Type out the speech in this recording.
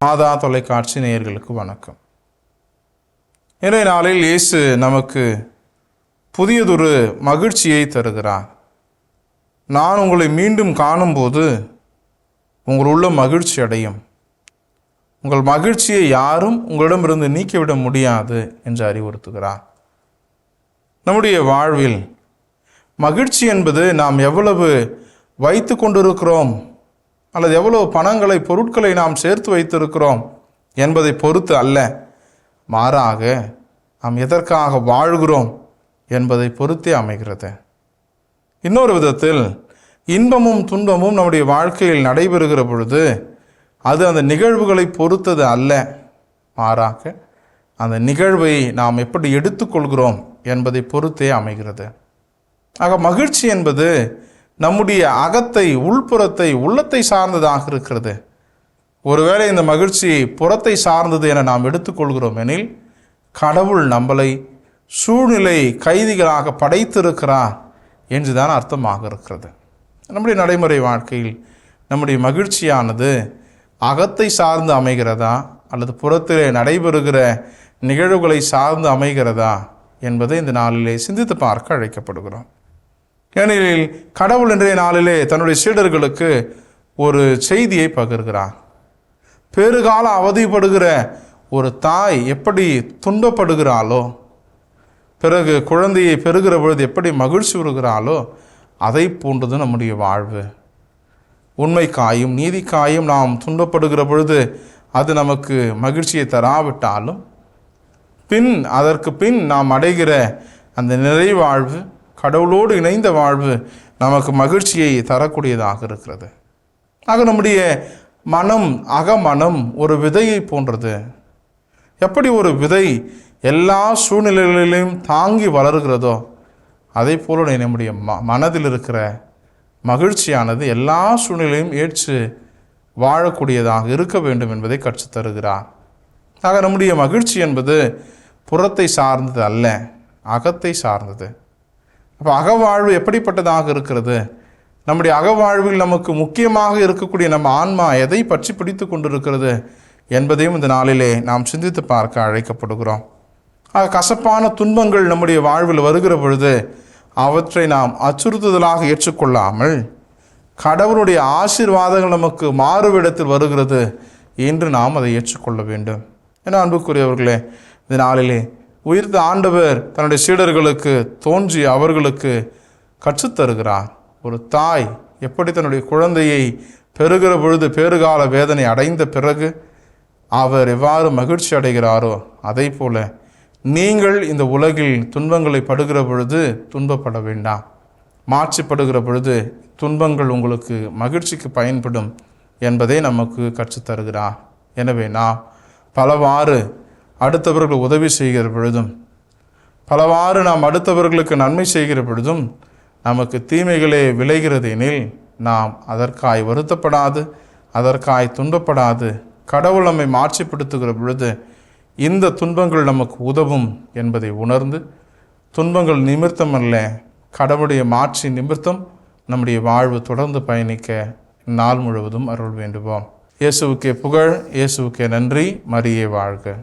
மாதா தொலைக்காட்சி நேயர்களுக்கு வணக்கம். இன்றைய நாளில் இயேசு நமக்கு புதியதொரு மகிழ்ச்சியை தருகிறார். நான் உங்களை மீண்டும் காணும்போது உங்கள் உள்ள மகிழ்ச்சி அடையும். உங்கள் மகிழ்ச்சியை யாரும் உங்களிடமிருந்து நீக்கிவிட முடியாது என்று அறிவுறுத்துகிறார். நம்முடைய வாழ்வில் மகிழ்ச்சி என்பது நாம் எவ்வளவு வைத்து கொண்டிருக்கிறோம் அல்லது எவ்வளவு பணங்களை பொருட்களை நாம் சேர்த்து வைத்திருக்கிறோம் என்பதை பொறுத்து அல்ல, மாறாக நாம் எதற்காக வாழ்கிறோம் என்பதை பொறுத்தே அமைகிறது. இன்னொரு விதத்தில் இன்பமும் துன்பமும் நம்முடைய வாழ்க்கையில் நடைபெறுகிற பொழுது அது அந்த நிகழ்வுகளை பொறுத்தது அல்ல, மாறாக அந்த நிகழ்வை நாம் எப்படி எடுத்துக்கொள்கிறோம் என்பதை பொறுத்தே அமைகிறது. ஆக மகிழ்ச்சி என்பது நம்முடைய அகத்தை, உள்புறத்தை, உள்ளத்தை சார்ந்ததாக இருக்கிறது. ஒருவேளை இந்த மகிழ்ச்சி புறத்தை சார்ந்தது என நாம் எடுத்துக்கொள்கிறோம் எனில் கடவுள் நம்மளை சூழ்நிலை கைதிகளாக படைத்திருக்கிறார் என்றுதான் அர்த்தமாக இருக்கிறது. நம்முடைய நடைமுறை வாழ்க்கையில் நம்முடைய மகிழ்ச்சியானது அகத்தை சார்ந்து அமைகிறதா அல்லது புறத்திலே நடைபெறுகிற நிகழ்வுகளை சார்ந்து அமைகிறதா என்பதை இந்த நாளிலே சிந்தித்து பார்க்க அழைக்கப்படுகிறோம். ஏனெனில் கடவுள் இன்றைய நாளிலே தன்னுடைய சீடர்களுக்கு ஒரு செய்தியை பகிர்கிறார். பெருகால அவதிப்படுகிற ஒரு தாய் எப்படி துன்பப்படுகிறாளோ, பிறகு குழந்தையை பெறுகிற பொழுது எப்படி மகிழ்ச்சி வருகிறாளோ, அதை போன்றது நம்முடைய வாழ்வு. உண்மைக்காயும் நீதிக்காயும் நாம் துன்பப்படுகிற பொழுது அது நமக்கு மகிழ்ச்சியை தராவிட்டாலும் அதற்கு பின் நாம் அடைகிற அந்த நிறைவாழ்வு, கடவுளோடு இணைந்த வாழ்வு நமக்கு மகிழ்ச்சியை தரக்கூடியதாக இருக்கிறது. ஆக நம்முடைய மனம், அகமனம் ஒரு விதையை போன்றது. எப்படி ஒரு விதை எல்லா சூழ்நிலைகளிலும் தாங்கி வளர்கிறதோ அதே போல நம்முடைய மனதில் இருக்கிற மகிழ்ச்சியானது எல்லா சூழ்நிலையும் ஏற்று வாழக்கூடியதாக இருக்க வேண்டும் என்பதை கற்றுத்தருகிறார். ஆக நம்முடைய மகிழ்ச்சி என்பது புறத்தை சார்ந்தது அல்ல, அகத்தை சார்ந்தது. அப்போ அகவாழ்வு எப்படிப்பட்டதாக இருக்கிறது? நம்முடைய அகவாழ்வில் நமக்கு முக்கியமாக இருக்கக்கூடிய நம்ம ஆன்மா எதை பற்றி பிடித்து கொண்டிருக்கிறது என்பதையும் இந்த நாளிலே நாம் சிந்தித்து பார்க்க அழைக்கப்படுகிறோம். கசப்பான துன்பங்கள் நம்முடைய வாழ்வில் வருகிற பொழுது அவற்றை நாம் அச்சுறுத்துதலாக ஏற்றுக்கொள்ளாமல் கடவுளுடைய ஆசீர்வாதங்கள் நமக்கு மாறுவிடத்தில் வருகிறது என்று நாம் அதை ஏற்றுக்கொள்ள வேண்டும். ஏன்னா அன்புக்குரியவர்களே, இந்த நாளிலே உயிர்த்த ஆண்டவர் தன்னுடைய சீடர்களுக்கு தோன்றி அவர்களுக்கு கற்றுத்தருகிறார். ஒரு தாய் எப்படி தன்னுடைய குழந்தையை பெறுகிற பொழுது பேறுகால வேதனை அடைந்த பிறகு அவர் எவ்வாறு மகிழ்ச்சி அடைகிறாரோ அதை போல நீங்கள் இந்த உலகில் துன்பங்களை படுகிற பொழுது துன்பப்பட வேண்டாம். மாற்றிப்படுகிற பொழுது துன்பங்கள் உங்களுக்கு மகிழ்ச்சிக்கு பயன்படும் என்பதை நமக்கு கற்றுத்தருகிறார். எனவே நாம் பலவாறு அடுத்தவர்கள் உதவி செய்கிற பொழுதும், பலவாறு நாம் அடுத்தவர்களுக்கு நன்மை செய்கிற பொழுதும் நமக்கு தீமைகளே விளைகிறது எனில் நாம் அதற்காய் வருத்தப்படாது, அதற்காய் துன்பப்படாது, கடவுள் நம்மை மாற்றிப்படுத்துகிற பொழுது இந்த துன்பங்கள் நமக்கு உதவும் என்பதை உணர்ந்து துன்பங்கள் நிமித்தம் அல்ல, கடவுளுடைய மாற்றி நிமித்தம் நம்முடைய வாழ்வு தொடர்ந்து பயணிக்க நாள் முழுவதும் அருள் வேண்டுவோம். இயேசுவுக்கே புகழ், இயேசுவுக்கே நன்றி. மரியே வாழ்க.